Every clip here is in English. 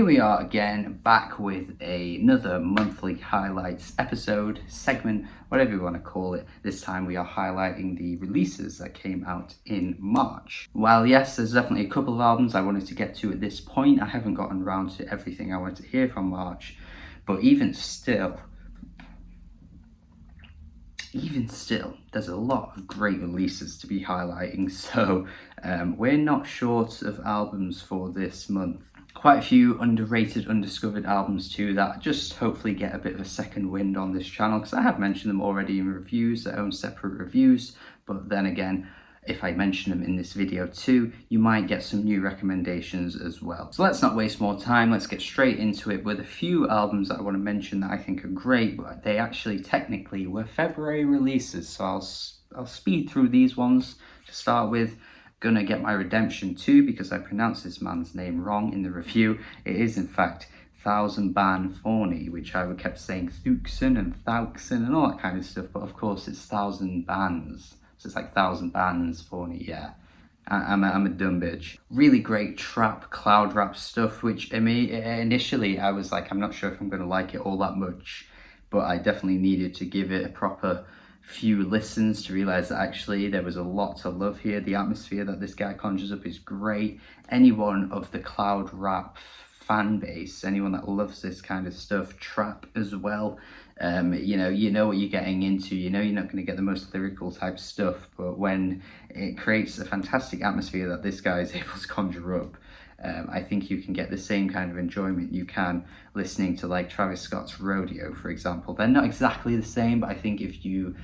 here we are again, back with another monthly highlights episode, segment, whatever you want to call it. This time we are highlighting the releases that came out in March. While yes, there's definitely a couple of albums I wanted to get to at this point, I haven't gotten around to everything I wanted to hear from March, but even still, there's a lot of great releases to be highlighting, so we're not short of albums for this month. Quite a few underrated, undiscovered albums too that just hopefully get a bit of a second wind on this channel, because I have mentioned them already in reviews, their own separate reviews, but then again, if I mention them in this video too, you might get some new recommendations as well. So let's not waste more time, let's get straight into it with a few albums that I want to mention that I think are great, but they actually technically were February releases, so I'll speed through these ones. To start with, Gonna Get My Redemption 2, because I pronounced this man's name wrong in the review. It is in fact Thousand Ban Forney, which I kept saying Thuxon and Thauxon and all that kind of stuff, but of course it's Thousand Bands. So it's like Thousand Bands Forney, yeah. I'm a dumb bitch. Really great trap, cloud rap stuff, which initially I was like, I'm not sure if I'm gonna like it all that much, but I definitely needed to give it a proper few listens to realize that actually there was a lot to love here. The atmosphere that this guy conjures up is great. Anyone of the cloud rap fan base, anyone that loves this kind of stuff, trap as well, you know what you're getting into. You know you're not going to get the most lyrical type stuff, but when it creates a fantastic atmosphere that this guy is able to conjure up, I think you can get the same kind of enjoyment you can listening to like Travis Scott's Rodeo, for example. They're not exactly the same, but I think if you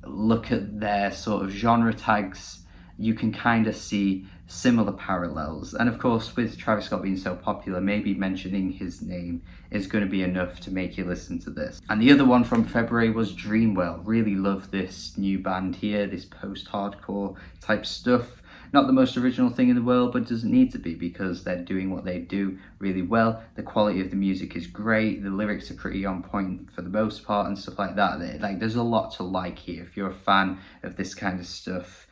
look at their sort of genre tags, you can kind of see similar parallels. And of course, with Travis Scott being so popular, maybe mentioning his name is going to be enough to make you listen to this. And the other one from February was Dreamwell. Really love this new band here, this post-hardcore type stuff. Not the most original thing in the world, but it doesn't need to be, because they're doing what they do really well. The quality of the music is great. The lyrics are pretty on point for the most part and stuff like that. There's a lot to like here. If you're a fan of this kind of stuff,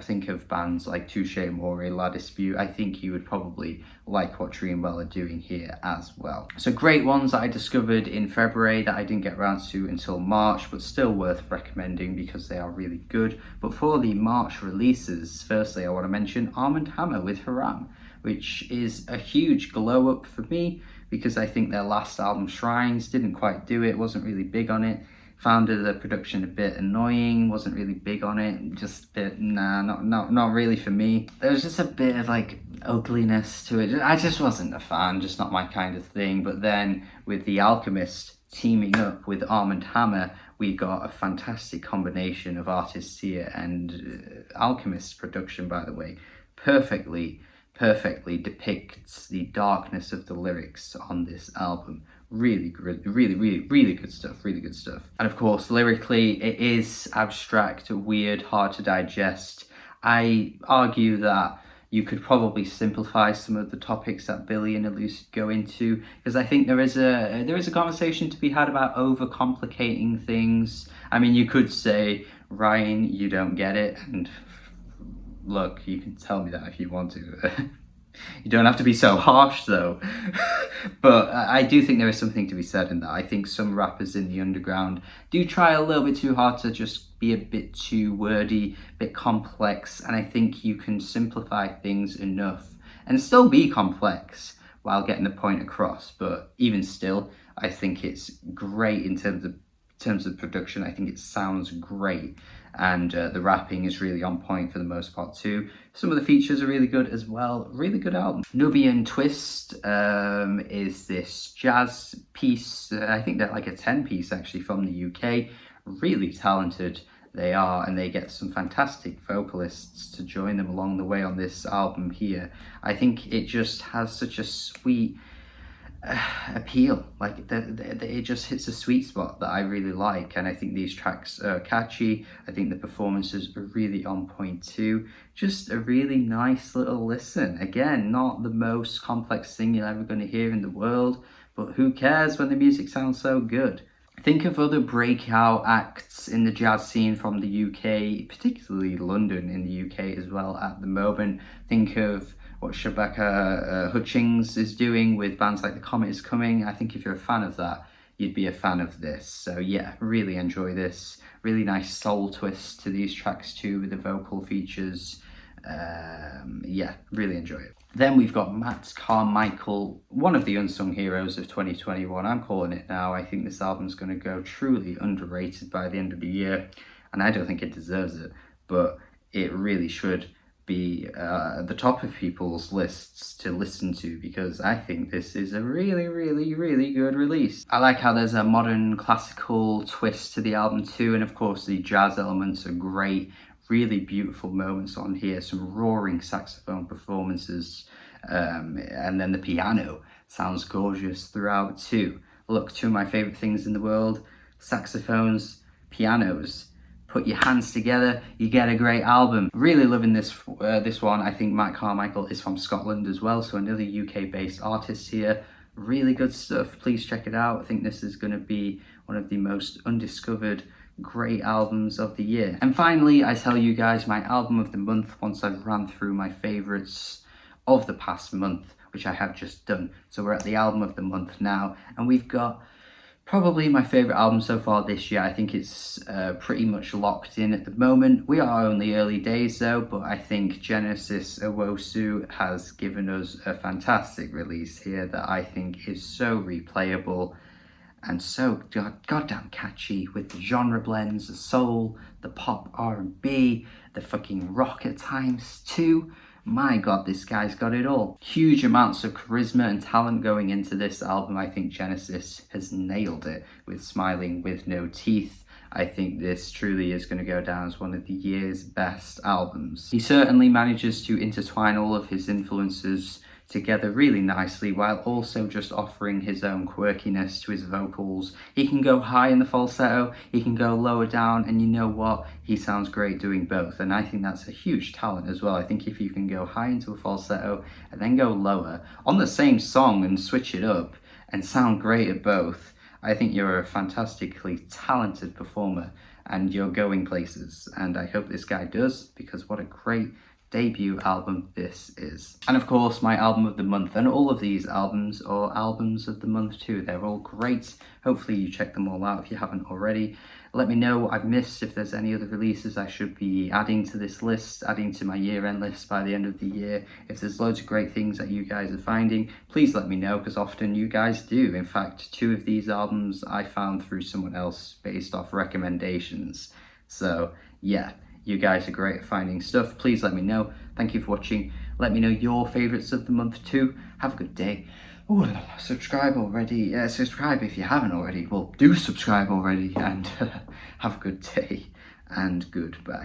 think of bands like Touche Amore, La Dispute. I think you would probably like what Dreamwell are doing here as well. So great ones that I discovered in February that I didn't get around to until March, but still worth recommending because they are really good. But for the March releases, firstly I want to mention Arm & Hammer with Haram, which is a huge glow up for me because I think their last album Shrines didn't quite do it, wasn't really big on it. Found the production a bit annoying, wasn't really big on it, just a bit, not really for me. There was just a bit of like ugliness to it. I just wasn't a fan, just not my kind of thing. But then with The Alchemist teaming up with Arm & Hammer, we got a fantastic combination of artists here, and Alchemist's production, by the way, perfectly depicts the darkness of the lyrics on this album. Really good, really good stuff, really good stuff. And of course, lyrically, it is abstract, weird, hard to digest. I argue that you could probably simplify some of the topics that Billy and Elucid go into, because I think there is a conversation to be had about overcomplicating things. I mean, you could say, Ryan, you don't get it, and look, you can tell me that if you want to. You don't have to be so harsh though. But I do think there is something to be said in that. I think some rappers in the underground do try a little bit too hard to just be a bit too wordy, a bit complex, and I think you can simplify things enough and still be complex while getting the point across. But even still, I think it's great in terms of production. I think it sounds great, and the rapping is really on point for the most part too. Some of the features are really good as well. Really good album. Nubian Twist is this jazz piece. I think they're like a 10-piece actually from the UK. Really talented they are, and they get some fantastic vocalists to join them along the way on this album here. I think it just has such a sweet appeal, like it just hits a sweet spot that I really like, and I think these tracks are catchy. I think the performances are really on point too. Just a really nice little listen. Again, not the most complex thing you're ever going to hear in the world, but who cares when the music sounds so good. Think of other breakout acts in the jazz scene from the UK, particularly London in the UK as well at the moment. Think of what Shabaka Hutchings is doing with bands like The Comet Is Coming. I think if you're a fan of that, you'd be a fan of this. So yeah, really enjoy this. Really nice soul twist to these tracks too, with the vocal features. Yeah, really enjoy it. Then we've got Matt Carmichael, one of the unsung heroes of 2021. I'm calling it now. I think this album's going to go truly underrated by the end of the year, and I don't think it deserves it, but it really should be at the top of people's lists to listen to, because I think this is a really, really, really good release. I like how there's a modern classical twist to the album too, and of course the jazz elements are great. Really beautiful moments on here, some roaring saxophone performances, and then the piano sounds gorgeous throughout too. Look, two of my favourite things in the world, saxophones, pianos. Put your hands together, you get a great album. Really loving this one. I think Matt Carmichael is from Scotland as well, so another UK-based artist here. Really good stuff. Please check it out. I think this is going to be one of the most undiscovered great albums of the year. And finally, I tell you guys my album of the month once I've ran through my favourites of the past month, which I have just done. So we're at the album of the month now, and we've got probably my favourite album so far this year. I think it's pretty much locked in at the moment. We are only early days though, but I think Genesis Owusu has given us a fantastic release here that I think is so replayable and so goddamn catchy, with the genre blends, the soul, the pop R&B, the fucking rock at times too. My god, this guy's got it all. Huge amounts of charisma and talent going into this album. I think Genesis has nailed it with Smiling With No Teeth. I think this truly is going to go down as one of the year's best albums. He certainly manages to intertwine all of his influences together really nicely, while also just offering his own quirkiness to his vocals. He can go high in the falsetto, he can go lower down, and you know what? He sounds great doing both, and I think that's a huge talent as well. I think if you can go high into a falsetto and then go lower on the same song and switch it up and sound great at both, I think you're a fantastically talented performer and you're going places, and I hope this guy does, because what a great debut album this is. And of course, my album of the month, and all of these albums are albums of the month too. They're all great. Hopefully you check them all out if you haven't already. Let me know what I've missed, if there's any other releases I should be adding to this list, adding to my year-end list by the end of the year. If there's loads of great things that you guys are finding, please let me know, because often you guys do. In fact, 2 of these albums I found through someone else based off recommendations. So yeah, you guys are great at finding stuff. Please let me know. Thank you for watching. Let me know your favourites of the month too. Have a good day. Oh, subscribe already. Subscribe if you haven't already. Well, do subscribe already, and have a good day and goodbye.